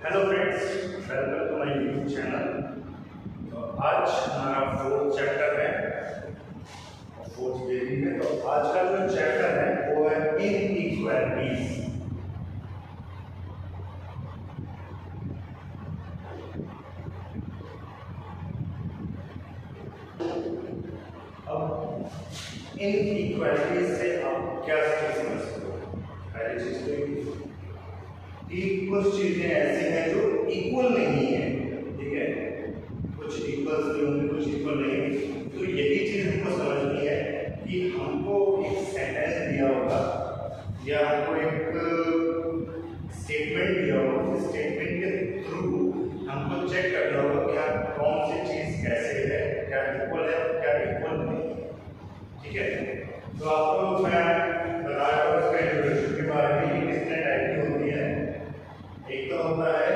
Hello friends, welcome to my YouTube channel. तो आज हमारा फोर्थ चैप्टर है, फोर्थ बेरिंग है। तो आज का जो चैप्टर है वो है इनइक्वालिटीज। अब इनइक्वालिटीज से आप क्या समझते हो? पहली चीज तो कि कुछ चीजें ऐसी हैं जो इक्वल नहीं है, ठीक है। कुछ इक्वल्स भी होंगे, कुछ इक्वल नहीं। तो यही चीज हमको समझनी है कि हमको एक सेंटेंस दिया होगा या हमको एक स्टेटमेंट दिया होगा। उस स्टेटमेंट के थ्रू हमको चेक करना होगा कि हाँ कौन सी चीज कैसे है, क्या इक्वल है और क्या इक्वल नहीं, ठीक है। तो आपको मैं बता रहा हूँ इसका इंट्रोडक्शन के बारे में। ये कितने टाइप की होती है? एक तो होता है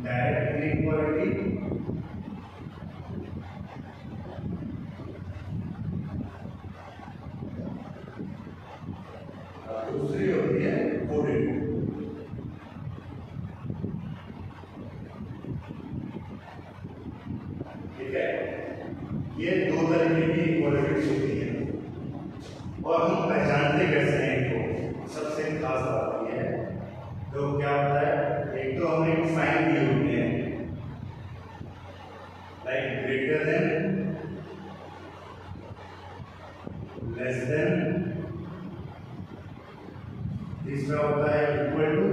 डायरेक्ट इनइक्वालिटी, और दूसरी होती है कोडेड। ठीक है, ये दो तरीके की इक्वालिटीज होती है और हम पहचानते कैसे हैं इनको। सबसे खास बात यह है तो क्या होता है, एक तो हमें एक साइन दिए होते हैं like greater than, less than, तीसरा होता है इक्वल टू,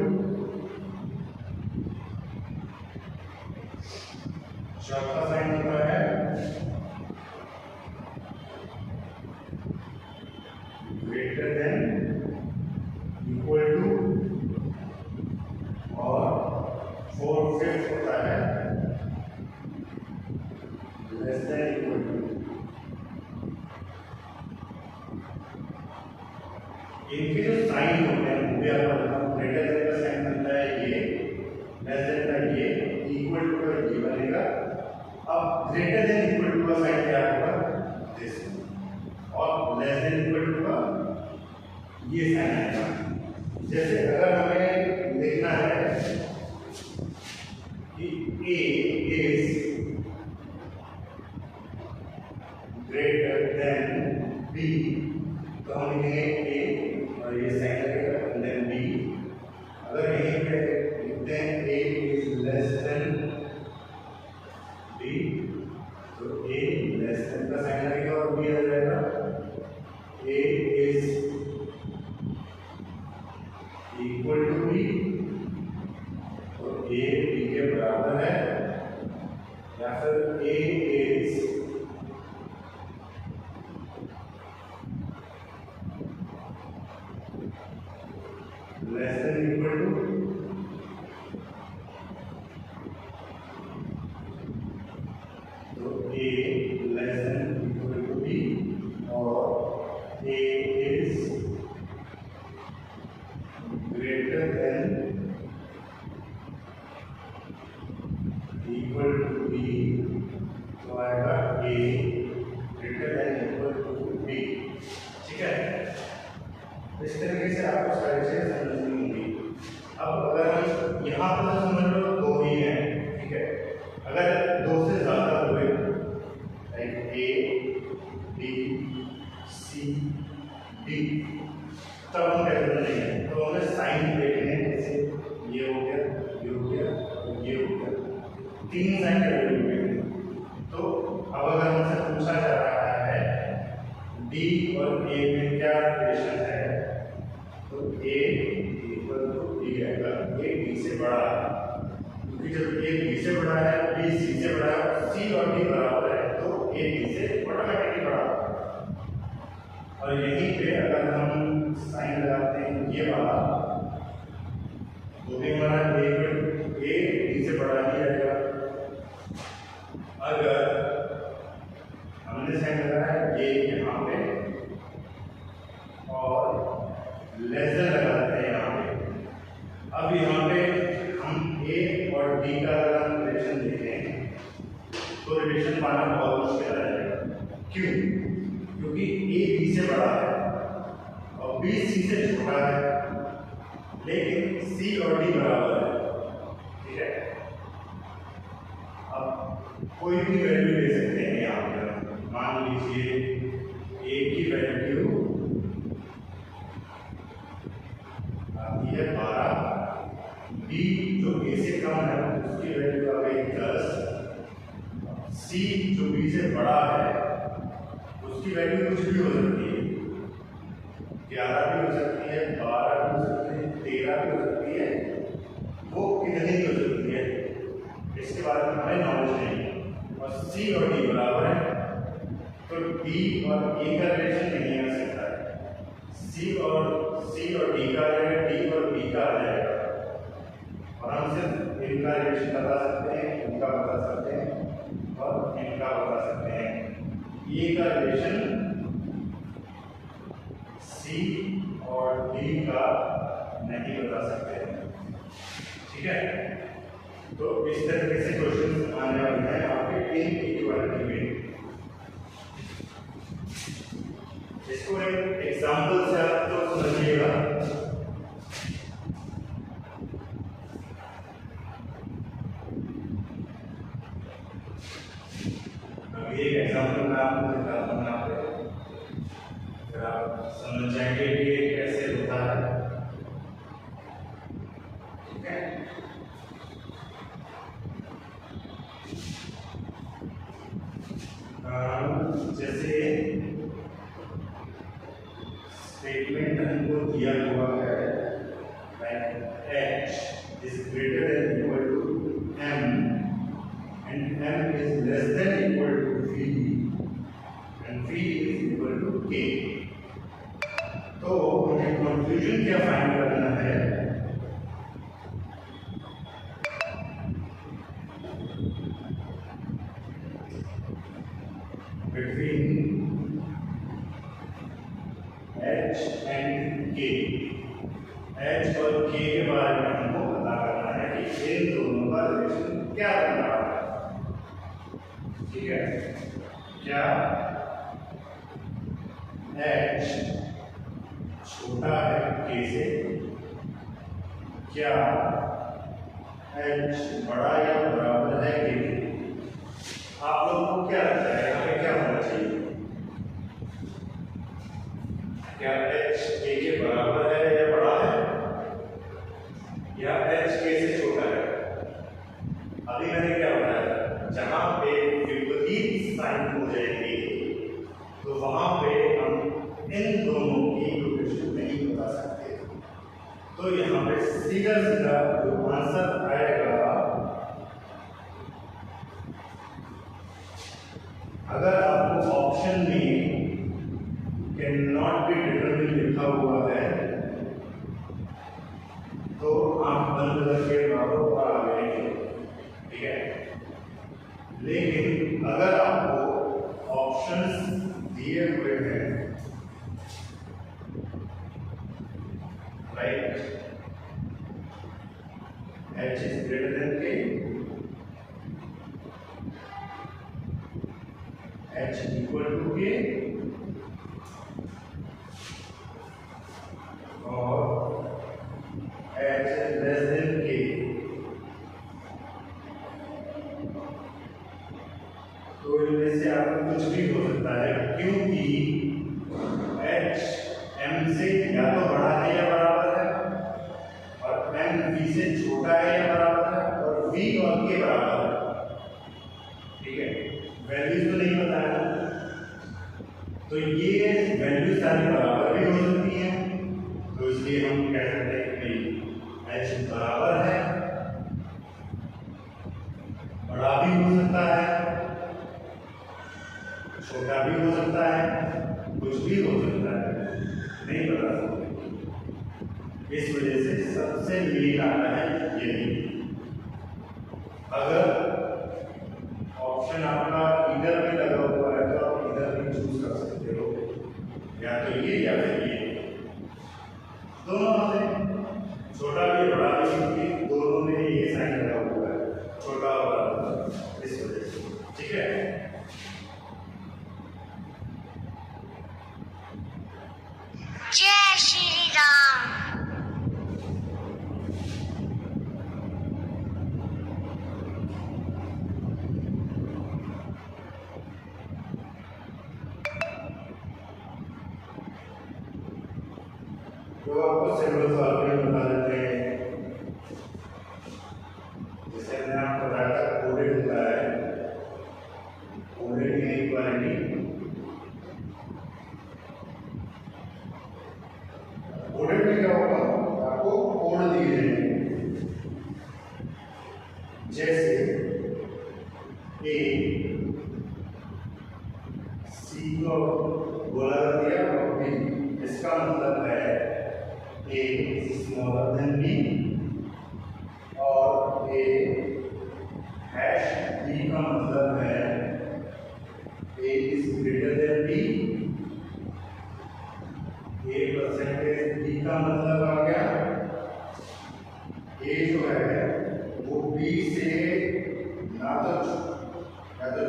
चौथा साइन होता है ग्रेटर देन, इक्वल टू, और फिफ्थ होता है लेस देन इक्वल टू। इनके जो साइन होते हैं वो भी आपको ग्रेटर देन का साइन बनता है ये, लेस देन का ये, इक्वल टू का ये बनेगा। अब ग्रेटर देन इक्वल टू का साइन क्या होगा? दिस, और लेस देन इक्वल टू का ये साइन आएगा। जैसे अगर हमें लिखना है कि A is greater than B, तो हम लिखेंगे A और ये साइन लगेगा and then B। अगर यहीं पे लिखते हैं A is less than B, तो A less than का साइन लगेगा और B आ जाएगा। A is equal to B, तो ए बी के बराबर है, या फिर A is less than equal to, तो A less than equal to B, और A is greater than equal to B, तो आएगा A greater than equal to B। ठीक है, इस तरीके से आपको सारी चीजें समझनी होंगी। अब अगर हम यहाँ पर तो समझ लो दो ही हैं, ठीक है। अगर दो से ज्यादा हुए like A, B, C, D, तब हम क्या करेंगे? तो हमें साइन देखने हैं, जैसे ये हो गया, ये हो गया और ये हो गया, तीन साइन वैल्यू हुए। तो अब अगर हमसे पूछा जा रहा है डी और ए में क्या रिलेशन है, तो ए इक्वल टू डी आएगा। ए बी से बड़ा है, क्योंकि जब ए बी से बड़ा है, बी सी से बड़ा है, सी और डी बराबर है, तो ए बी से ऑटोमेटिकली बड़ा है। और यहीं पे अगर हम साइन लगाते हैं ये वाला, तो भी हमारा ए बी से बड़ा ही आएगा। अगर हमने साइन लगाया है ये यहाँ पे और लेस देन लगाते हैं यहाँ पे, अब यहाँ पे हम ए और डी का अगर हम रिलेशन देखें तो रिलेशन पाना बहुत मुश्किल आ जाएगा। क्यों? क्योंकि ए बी से बड़ा है और बी सी से छोटा है, लेकिन सी और डी बराबर है, ठीक है। अब कोई भी वैल्यू ले सकते हैं यहाँ पर, मान लीजिए ए की वैल्यू आती है 12, बी जो ए से कम है उसकी वैल्यू आ गई 10, सी जो बी से बड़ा है उसकी वैल्यू कुछ भी हो सकती है, 11 भी हो सकती है, 12 भी हो सकती है, 13 भी हो सकती है, वो कितनी भी हो सकती है, इसके बारे में हमें नॉलेज नहीं है। और सी और डी बराबर है तो डी और ए का रिलेशन नहीं आ सकता है, सी और डी का आ जाएगा, डी और बी का आ जाएगा, और हम सिर्फ इनका रिलेशन बता सकते हैं, इनका बता सकते हैं और इनका बता सकते हैं। ए का रिलेशन सी और डी का नहीं बता सकते, ठीक है। तो इस तरीके से क्वेश्चन आने वाले हैं आपके इन इक्वालिटी में। इसको एक एग्जांपल से आप तो समझिएगा। अभी एक एग्जांपल मैं आपको दिखाता हूँ, यहाँ पे फिर आप समझ जाएंगे कि ये कैसे होता है, ठीक है। जैसे स्टेटमेंट हमको दिया हुआ है h is greater than equal to m and m is less than equal to v and v is equal to k। तो हमें कंफ्यूजन क्या फाइंड करना है, between h and k। h और k के बारे में हमको पता करना है कि इन दोनों का रिलेशन क्या बन रहा है, ठीक है। क्या h छोटा है k से, क्या h बड़ा या बराबर है k के। आप लोगों को क्या लगता है यहाँ पे क्या होना चाहिए, क्या h k के बराबर है या बड़ा है, या h k से छोटा है। अभी मैंने क्या बताया, जहां पे विपरीत साइन हो जाएगी तो वहां पे हम इन दोनों की इक्वेशन नहीं बता सकते। तो यहाँ पे सीधा सीधा जो आंसर आएगा, अगर आपको ऑप्शन में कैन नॉट बी डिटरमिन लिखा हुआ है तो आप बंद करके मारो और आगे निकलो, ठीक है। लेकिन अगर आपको ऑप्शंस दिए हुए हैं, right, h is greater than k, h equal to k और h less than k, तो इनमें से आपको कुछ भी हो सकता है, क्योंकि h m से या तो बड़ा है या बराबर है, और m v से छोटा है या बराबर है, और v और k बराबर है, ठीक है। वैल्यूज तो नहीं पता है, तो ये वैल्यू सारी बराबर भी हो सकती है, तो इसलिए हम कह सकते हैं कि h बराबर है, बड़ा भी हो सकता है, छोटा भी हो सकता है, कुछ भी हो सकता है, नहीं बता सकते। इस वजह से सबसे मेन आता है यही। अगर ऑप्शन आपका इधर में लगा हुआ है तो आप इधर भी चूज कर सकते हो, या तो ये या फिर ये, दोनों में छोटा भी बड़ा भी, दोनों में ये साइन लगा हुआ है, छोटा और बड़ा, इस वजह से, ठीक है। जय श्री राम। आपको सिंपल सॉल्व में बता देते हैं। जैसे हमने आपको बताया था कोडेड होता है, कोडेड इनइक्वालिटी, कोडेड में क्या होगा, आपको कोड दिए जाएंगे, जैसे ए सी को बोला दिया और बी, इसका मतलब है ए स्मॉलर देन बी और ए हैश बी का मतलब है A is greater than B, A percentage B का मतलब आ गया ए जो है वो बी से ना तो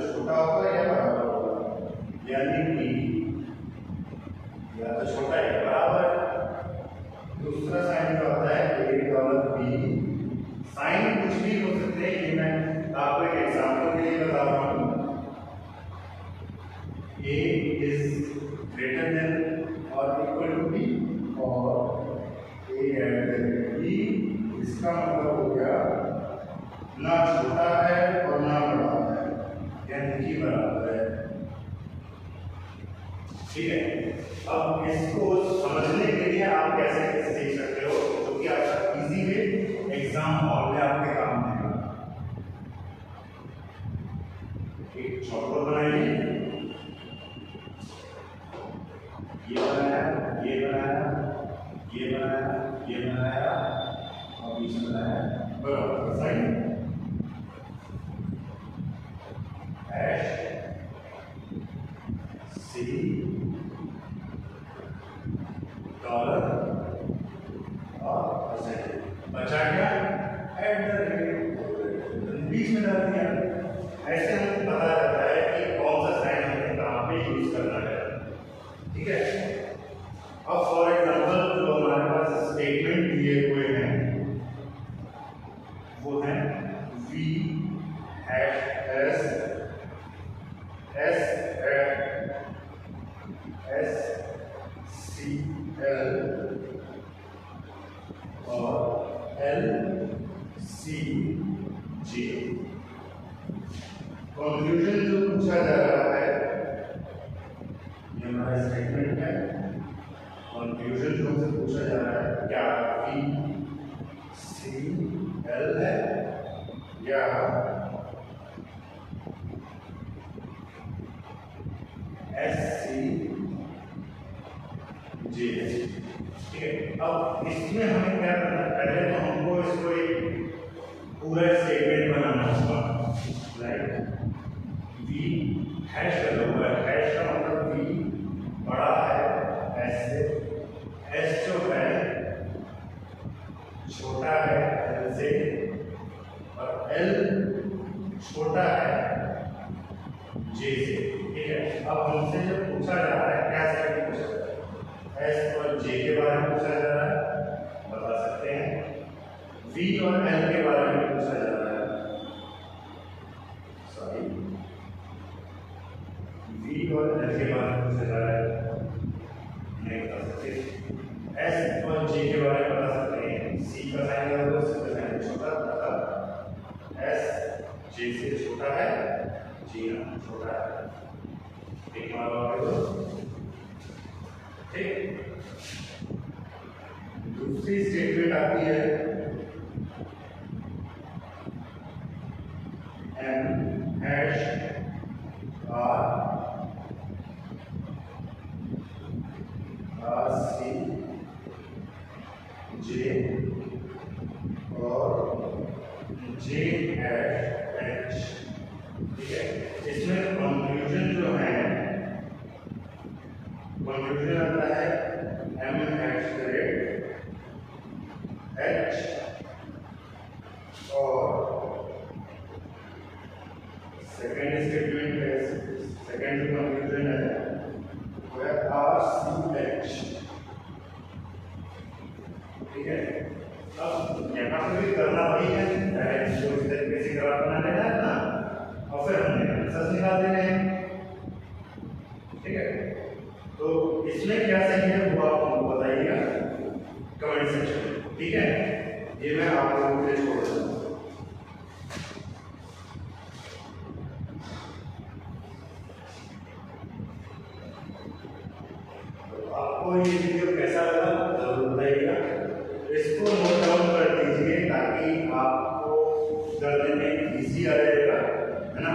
छोटा होगा या बराबर होगा, यानी बी या तो छोटा या बराबर। दूसरा साइन जो आता है ए डॉलर बी, साइन कुछ भी हो सकते हैं, ये मैं आपको एक एग्जांपल के लिए बता रहा हूँ। ए इज ग्रेटर देन और इक्वल टू बी और ए ग्रेटर बी, इसका मतलब हो गया ना छोटा है और ना बड़ा है, यानी कि बराबर है। ठीक है, अब इसको समझने के लिए आप कैसे कैसे सीख सकते हो, जो कि आपका इजी वे एग्जाम हॉल में आपके काम देगा। एक चौकोर बनाइए, ये बनाया, ये बनाया, ये बनाया, ये बनाया और बीच में बनाया बराबर साइन, हैश सी डॉलर और परसेंटेज, बचा क्या एट द रेट, बीच में डाल दिया। ऐसे हमें पता रहता है कि कौन सा साइन हमें कहाँ पे यूज करना है। ठीक है, अब फॉर एग्जांपल जो हमारे पास स्टेटमेंट दिए हुए हैं वो है V hash S C L और एल सी जी। कंक्लूजन जो पूछा जा रहा है, ये हमारा स्टेटमेंट है, कंक्लूजन जो हमसे पूछा जा रहा है क्या वी सी एल है या एस सी जी है। ठीक है, अब इसमें हमें क्या करना है, पहले तो हमको इसको एक पूरा स्टेटमेंट बनाना होगा। राइट, वी हैश लगा हुआ है, हैश का मतलब वी बड़ा है एस से, एस जो है छोटा है एल से और एल छोटा है जे से। ठीक है, अब हमसे जो पूछा जा रहा है क्या से पूछा जा रहा है, एस और जे के बारे में पूछा जा रहा है, बता सकते हैं। वी और एल के बारे में पूछा जा रहा है, सॉरी वी और एल के बारे में पूछा जा रहा है, नहीं बता सकते। एस और जे के बारे में बता सकते हैं, सी का साइन है तो सी का साइन छोटा था, एस जे से छोटा है, जी हाँ छोटा है। ठीक है, दूसरी स्टेटमेंट आती है एम हैश आर सी जे और जे हैश एच। ठीक है, इसमें कंक्लूजन जो है, कंक्लूजन आता है एम हैश ग्रेड एच और सेकेंड स्टेटमेंट है, सेकेंड जो कंक्लूजन है वो है आर सी एच। ठीक है, अब यहाँ पे भी करना वही है, जो इस तरीके से ग्राफ बना लेना है ना और फिर हमने आंसर्स निकाल देने हैं। ठीक है, तो इसमें क्या सही है वो आप हमको बताइएगा। कमेंट सेक्शन में, ठीक है। ये मैं आप लोगों के लिए छोड़ दूंगा। आपको ये वीडियो कैसा लगा जरूर बताइएगा। इसको नोट डाउन कर दीजिए ताकि आपको करने में इजी आ जाएगा, है ना।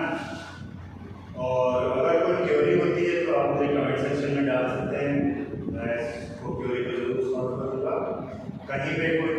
और अगर कोई क्वेरी होती है तो आप मुझे कमेंट सेक्शन में डाल सकते हैं, मैं इसको क्वेरी को जरूर सॉल्व करूँगा। कहीं पे कोई